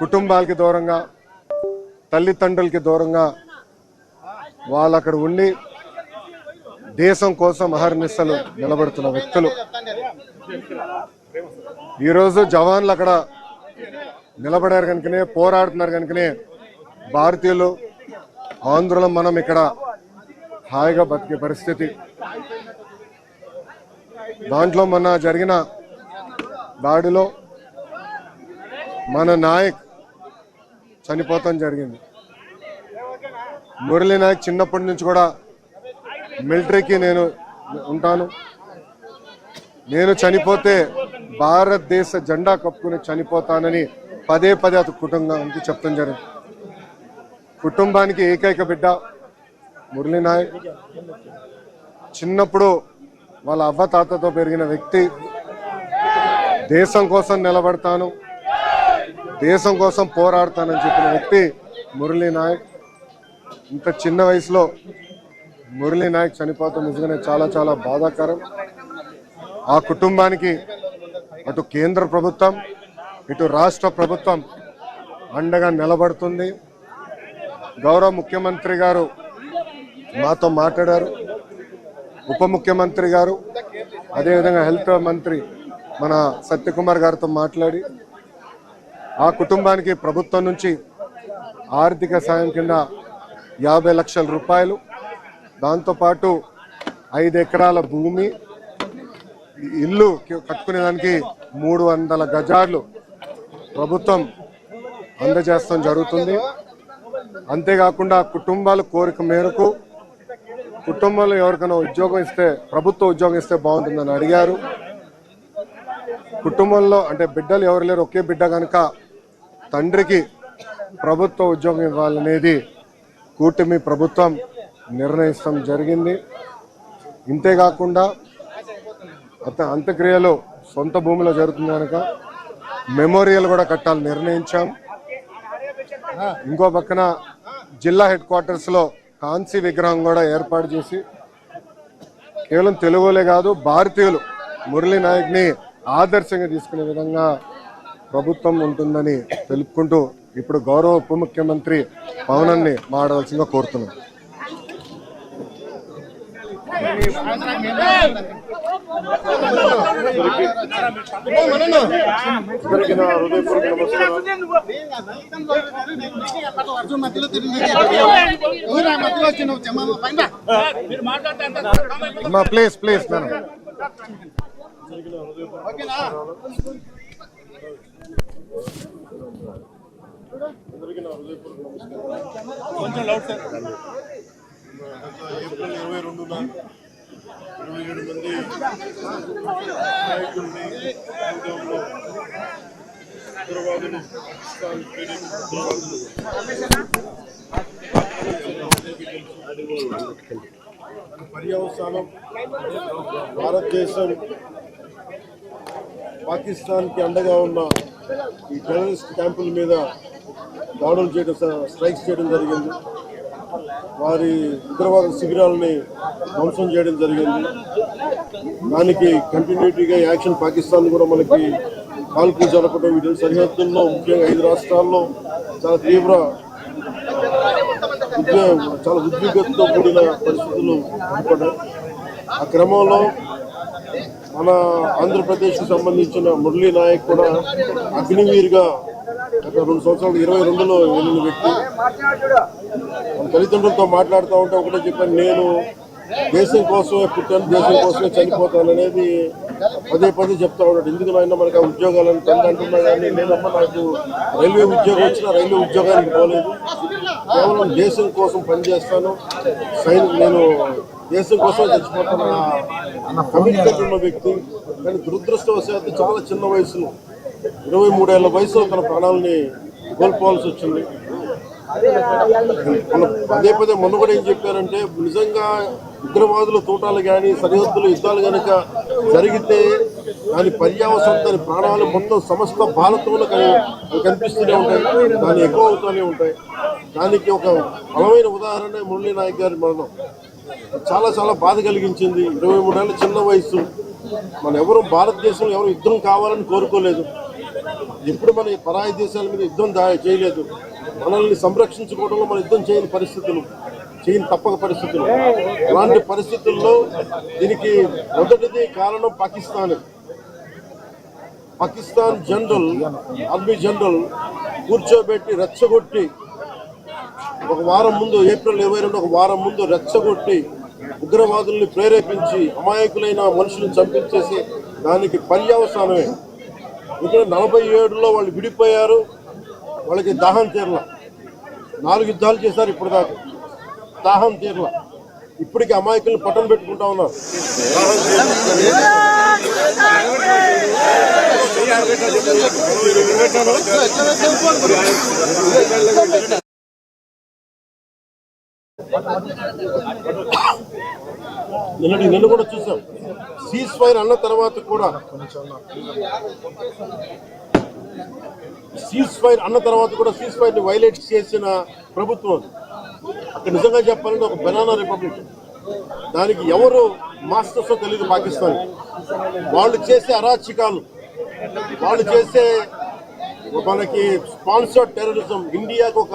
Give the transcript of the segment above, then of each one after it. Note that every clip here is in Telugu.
కుటుంబాలకి దూరంగా తల్లిదండ్రులకి దూరంగా వాళ్ళు అక్కడ ఉండి దేశం కోసం అహర్నిశలు నిలబడుతున్న వ్యక్తులు. ఈరోజు జవాన్లు అక్కడ నిలబడారు కనుకనే, పోరాడుతున్నారు కనుకనే భారతీయులు ఆంధ్రులు మనం ఇక్కడ హాయిగా బతికే పరిస్థితి. దాంట్లో మొన్న జరిగిన దాడిలో మన నాయక్ చనిపోతాం జరిగింది. మురళీ నాయక్ చిన్నప్పటి నుంచి కూడా మిలిటరీకి నేను ఉంటాను, నేను చనిపోతే భారతదేశ జెండా కప్పుకుని చనిపోతానని పదే పదే అతని కుటుంబానికి చెప్తాం జరిగింది. కుటుంబానికి ఏకైక బిడ్డ మురళీ నాయక్. చిన్నప్పుడు వాళ్ళ అవ్వ తాతతో పెరిగిన వ్యక్తి. దేశం కోసం నిలబడతాను, దేశం కోసం పోరాడతానని చెప్పిన వ్యక్తి మురళీ నాయక్. ఇంత చిన్న వయసులో మురళీ నాయక్ చనిపోతాం నిజంగానే చాలా చాలా బాధాకరం. ఆ కుటుంబానికి అటు కేంద్ర ప్రభుత్వం ఇటు రాష్ట్ర ప్రభుత్వం అండగా నిలబడుతుంది. గౌరవ ముఖ్యమంత్రి గారు మాతో మాట్లాడారు, ఉప ముఖ్యమంత్రి గారు, అదేవిధంగా హెల్త్ మంత్రి మన సత్యకుమార్ గారితో మాట్లాడి ఆ కుటుంబానికి ప్రభుత్వం నుంచి ఆర్థిక సాయం కింద 50 లక్షల రూపాయలు, దాంతోపాటు 5 ఎకరాల భూమి, ఇల్లు కట్టుకునేదానికి 300 గజాలు ప్రభుత్వం అందజేస్తాం జరుగుతుంది. అంతేకాకుండా కుటుంబాల కోరిక మేరకు కుటుంబంలో ఎవరికైనా ఉద్యోగం ఇస్తే, ప్రభుత్వ ఉద్యోగం ఇస్తే బాగుంటుందని అడిగారు. కుటుంబంలో అంటే బిడ్డలు ఎవరు లేరు, ఒకే బిడ్డ కనుక తండ్రికి ప్రభుత్వ ఉద్యోగం ఇవ్వాలనేది కూటమి ప్రభుత్వం నిర్ణయిస్తాం జరిగింది. ఇంతేకాకుండా అంత్యక్రియలు సొంత భూమిలో జరుగుతుంది కనుక మెమోరియల్ కూడా కట్టాలని నిర్ణయించాం. ఇంకో పక్కన జిల్లా హెడ్ క్వార్టర్స్లో కాంస్య విగ్రహం కూడా ఏర్పాటు చేసి కేవలం తెలుగులే కాదు భారతీయులు మురళీ నాయక్ని ఆదర్శంగా తీసుకునే విధంగా ప్రభుత్వం ఉంటుందని తెలుపుకుంటూ ఇప్పుడు గౌరవ ఉప ముఖ్యమంత్రి పవనాన్ని మాట్లాడాల్సిందిగా కోరుతున్నాం. Please please madam. ఏప్రిల్ 22న 27 మంది నాయకుల్ని ఉగ్రవాదులు పర్యవసానం భారతదేశం పాకిస్తాన్కి అండగా ఉన్న ఈ టెర్రరిస్ట్ క్యాంపుల మీద దాడులు చేయడం, స్ట్రైక్స్ చేయడం జరిగింది. వారి ఉగ్రవాద శిబిరాలని ధ్వంసం చేయడం జరిగింది. దానికి కంటిన్యూటీగా యాక్షన్ పాకిస్తాన్ కూడా మనకి కాల్పులు జరపడం, వీటి సరిహద్దుల్లో ముఖ్యంగా 5 రాష్ట్రాల్లో చాలా తీవ్ర చాలా ఉద్విగ్నతతో కూడిన పరిస్థితులు ఏర్పడ్డాయి. ఆ క్రమంలో మన ఆంధ్రప్రదేశ్కి సంబంధించిన మురళీ నాయక్ కూడా అగ్నివీర్గా గత 2 సంవత్సరాలు 22లో వెళ్ళిన వ్యక్తి. మన తల్లిదండ్రులతో మాట్లాడుతూ ఉంటే ఒకటే చెప్పాను, నేను దేశం కోసమే పుట్టాను, దేశం కోసమే చనిపోతాను అనేది పదే పదే చెప్తా ఉన్నాడు. ఎందుకు నాయన మనకు ఆ ఉద్యోగాలను తండ్రి అంటున్నా కానీ నేనమ్మా నాకు రైల్వే ఉద్యోగం వచ్చినా రైల్వే ఉద్యోగానికి పోలేదు, కేవలం దేశం కోసం పనిచేస్తాను, నేను దేశం కోసం చచ్చిపోతాను అన్న కమిట్మెంట్ ఉన్న వ్యక్తి. కానీ దురదృష్టవశాత్తు చాలా చిన్న వయసులో 23 ఏళ్ల వయసులో తన ప్రాణాలని కోల్పోవాల్సి వచ్చింది. పదే పదే మొన్న కూడా ఏం చెప్పారంటే, నిజంగా ఉగ్రవాదుల తూటాలు కానీ సరిహద్దుల యుద్ధాలు కనుక జరిగితే దాని పర్యావసనం, దాని ప్రాణాలు మొత్తం సమస్త భారతంలో కనిపిస్తూనే ఉంటాయి, దాన్ని ఎక్కువ అవుతూనే ఉంటాయి. దానికి ఒక బలమైన ఉదాహరణ మురళీ నాయక్ గారి మరణం. చాలా చాలా బాధ కలిగించింది. 23 ఏళ్ళ చిన్న వయసు. మన ఎవరు భారతదేశంలో ఎవరు యుద్ధం కావాలని కోరుకోలేదు. ఎప్పుడు మన పరాయి దేశాల మీద యుద్ధం చేయలేదు. మనల్ని సంరక్షించుకోవడంలో మన యుద్ధం చేయని పరిస్థితులు, తప్పక పరిస్థితులు. అలాంటి పరిస్థితుల్లో దీనికి మొదటిది కారణం పాకిస్తాన్ జనరల్, ఆర్మీ జనరల్ కూర్చోబెట్టి రెచ్చగొట్టి ఒక వారం ముందు, ఏప్రిల్ 22 ఒక వారం ముందు రెచ్చగొట్టి ఉగ్రవాదుల్ని ప్రేరేపించి అమాయకులైన మనుషులను చంపించేసి దానికి పర్యవసానమే. ఇక్కడ 47లో వాళ్ళు విడిపోయారు, వాళ్ళకి దాహం తీరల. 4 యుద్ధాలు చేశారు ఇప్పటిదాకా, దాహం తీరల. ఇప్పటికీ అమాయకులను పట్టం పెట్టుకుంటా ఉన్నారు. నిన్న కూడా చూసాం. సీజ్ ఫైర్ అన్న తర్వాత కూడా సీజ్ ఫైర్ ని వైలేట్ చేసిన ప్రభుత్వం అక్కడ. నిజంగా చెప్పాలంటే ఒక బనానా రిపబ్లిక్. దానికి ఎవరు మాస్టర్స్ తెలియదు పాకిస్తాన్. వాళ్ళు చేసే అరాచకాలు, వాళ్ళు చేసే మనకి స్పాన్సర్డ్ టెర్రరిజం ఇండియాకు ఒక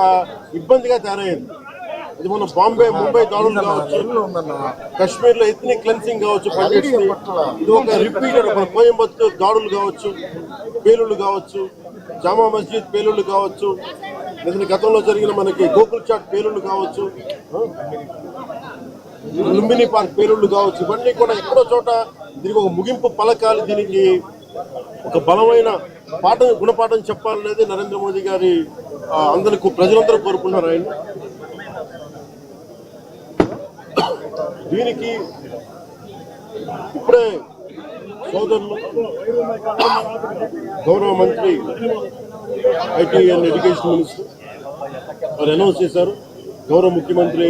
ఇబ్బందిగా తయారైంది. ఇది మన ముంబై దాడులు కావచ్చు, కశ్మీర్ లో ఎథ్నిక్ క్లెన్సింగ్ కావచ్చు, ఇది ఒక రిపీటెడ్. మన కోయంబత్తూర్ దాడులు కావచ్చు, పేలుళ్లు కావచ్చు, జామా మస్జిద్ పేలుళ్లు కావచ్చు, లేదా గతంలో జరిగిన మనకి గోకుల్ చాట్ పేలుళ్లు కావచ్చు, లుంబిని పార్క్ పేలుళ్లు కావచ్చు, ఇవన్నీ కూడా ఎక్కడో చోట దీనికి ఒక ముగింపు పలకాలి. దీనికి ఒక బలమైన గుణపాఠం చెప్పాలనేది నరేంద్ర మోదీ గారి అందరికీ ప్రజలందరూ కోరుకుంటున్నారు. ఆయన దీనికి ఇప్పుడే సోదరులు గౌరవ మంత్రి ఐటీ అండ్ ఎడ్యుకేషన్ మినిస్టర్ వారు అనౌన్స్ చేశారు. గౌరవ ముఖ్యమంత్రి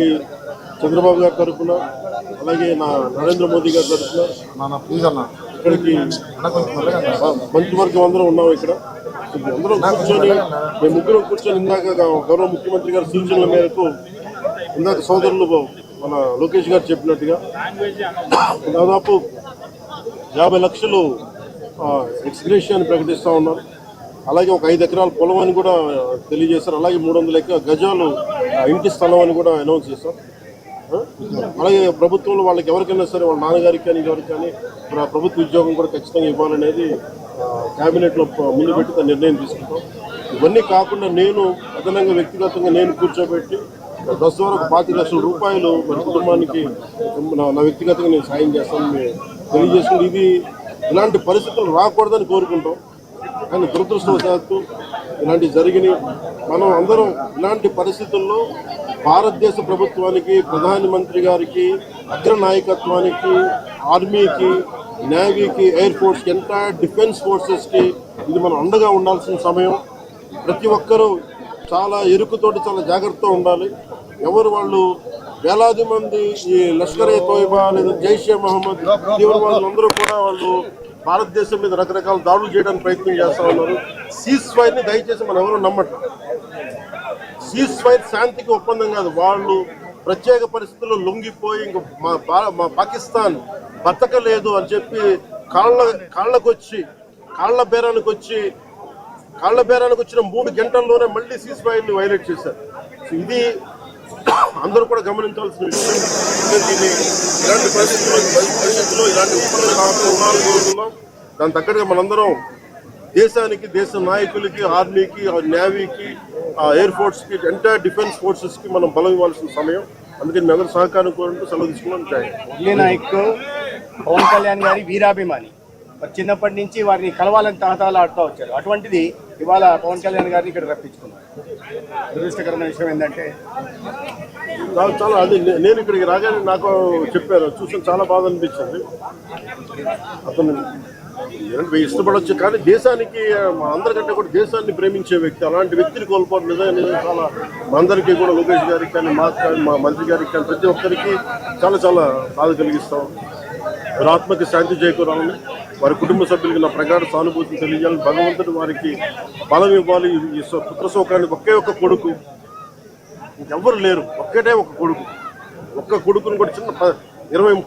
చంద్రబాబు గారి తరఫున, అలాగే నరేంద్ర మోదీ గారి తరఫున ఇక్కడికి మంత్రివర్గం అందరం ఉన్నాం. ఇక్కడ అందరం కూర్చొని, మేము ముగ్గురం కూర్చొని ఇందాక గౌరవ ముఖ్యమంత్రి గారి సూచనల మేరకు ఇందాక సోదరులు మన లోకేష్ గారు చెప్పినట్టుగా దాదాపు 50 లక్షలు ఎక్స్గ్రేషియా ప్రకటిస్తూ ఉన్నారు. అలాగే ఒక 5 ఎకరాల పొలం అని కూడా తెలియజేశారు. అలాగే 300 గజాలు ఇంటి స్థలం అని కూడా అనౌన్స్ చేశారు. అలాగే ప్రభుత్వంలో వాళ్ళకి ఎవరికైనా సరే, వాళ్ళ నాన్నగారికి కానీ ఎవరికి కానీ ప్రభుత్వ ఉద్యోగం కూడా ఖచ్చితంగా ఇవ్వాలనేది క్యాబినెట్లో ముందు పెట్టి నిర్ణయం తీసుకుంటాం. ఇవన్నీ కాకుండా నేను అదనంగా వ్యక్తిగతంగా నేను కూర్చోబెట్టి బస్ ద్వారా 25 లక్షల రూపాయలు మన కుటుంబానికి నా వ్యక్తిగతంగా నేను సాయం చేస్తానని తెలియజేసుకుని, ఇది ఇలాంటి పరిస్థితులు రాకూడదని కోరుకుంటాం. కానీ దురదృష్టవశాత్తు ఇలాంటివి జరిగినాయి. మనం అందరం ఇలాంటి పరిస్థితుల్లో భారతదేశ ప్రభుత్వానికి, ప్రధానమంత్రి గారికి, అగ్ర నాయకత్వానికి, ఆర్మీకి, నేవీకి, ఎయిర్ ఫోర్స్కి, ఎంటైర్ డిఫెన్స్ ఫోర్సెస్కి ఇది మనం అండగా ఉండాల్సిన సమయం. ప్రతి ఒక్కరూ చాలా ఎరుకుతోటి చాలా జాగ్రత్తగా ఉండాలి. ఎవరు వాళ్ళు వేలాది మంది ఈ లష్కర్-ఏ తోయిబా లేదా జైషే మహమ్మద్ తీవ్రవాదులందరూ కూడా వాళ్ళు భారతదేశం మీద రకరకాల దాడులు చేయడానికి ప్రయత్నం చేస్తూ ఉన్నారు. సీజ్ ఫైర్ని దయచేసి మనం ఎవరు నమ్మటం. సీజ్ ఫైర్ శాంతికి ఒప్పందం కాదు. వాళ్ళు ప్రత్యేక పరిస్థితుల్లో లొంగిపోయి ఇంక మా పాకిస్తాన్ బతకలేదు అని చెప్పి కాళ్ళ బేరానికి వచ్చిన 3 గంటల్లోనే మళ్ళీ సీజ్ ఫైర్ని వైలేట్ చేశారు. సో ఇది అందరూ కూడా గమనించాల్సిన విషయం. ఇలాంటి పరిస్థితుల్లో ఇలాంటి ఒప్పందాలు ఉండాలని కోరుతున్నాం. దాని తగ్గట్టుగా మనందరం దేశానికి, దేశ నాయకులకి, ఆర్మీకి, నేవీకి, ఎయిర్ ఫోర్స్కి, ఎంటైర్ డిఫెన్స్ ఫోర్సెస్కి మనం బలం ఇవ్వాల్సిన సమయం. అందుకని మీ అందరూ సహకారం కోరుకుంటూ సెలవు తీసుకున్నాం. మురళీ నాయక్ పవన్ కళ్యాణ్ గారి వీరాభిమాని. చిన్నప్పటి నుంచి వారిని కలవాలని తహతహలాడుతూ వచ్చారు. అటువంటిది ఇవాళ పవన్ కళ్యాణ్ గారిని ఇక్కడ రప్పించుకున్నారు. దురదృష్టకరమైన విషయం ఏంటంటే చాలా అది నేను ఇక్కడికి రాగానే నాకు చెప్పారు, చూసిన చాలా బాధ అనిపించింది. అతను ఇష్టపడవచ్చు కానీ దేశానికి, అందరికంటే కూడా దేశాన్ని ప్రేమించే వ్యక్తి, అలాంటి వ్యక్తిని కోల్పోవడం నిజంగా చాలా అందరికీ కూడా, లోకేష్ గారికి కానీ, మా మంత్రి గారికి కానీ, ప్రతి ఒక్కరికి చాలా చాలా బాధ కలిగిస్తాం. వారి ఆత్మకి శాంతి చేకూరాలని, వారి కుటుంబ సభ్యులకి నా ప్రగాఢ సానుభూతిని తెలియజేయాలని, భగవంతుడు వారికి బలం ఇవ్వాలి. ఈ పుత్రశోకానికి ఒకే ఒక్క కొడుకు, ఇంకెవ్వరు లేరు, ఒక్కటే ఒక కొడుకు. ఒక్క కొడుకుని కూడా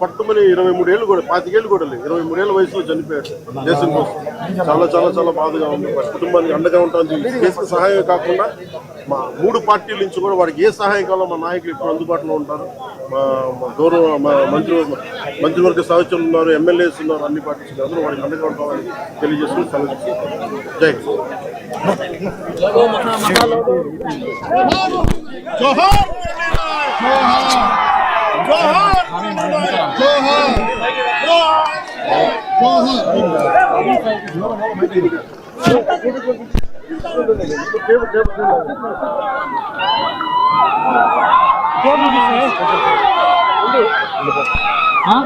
పట్టుమని 23 ఏళ్ళు కూడా 25 ఏళ్ళు కూడా లేదు, 23 ఏళ్ళ వయసులో చనిపోయాడు దేశం కోసం. చాలా చాలా చాలా బాధగా ఉంది. కుటుంబానికి అండగా ఉంటుంది. చేసిన సహాయం కాకుండా మా 3 పార్టీల నుంచి కూడా వాడికి ఏ సహాయం కావాలో మా నాయకులు ఇప్పుడు అందుబాటులో ఉంటారు. మా గౌరవ మంత్రివర్గ సహచరులు ఉన్నారు, ఎమ్మెల్యేస్ ఉన్నారు, అన్ని పార్టీస్ అందరూ వాడికి అండగా ఉంటామని తెలియజేస్తూ సెలవు. జై हाँ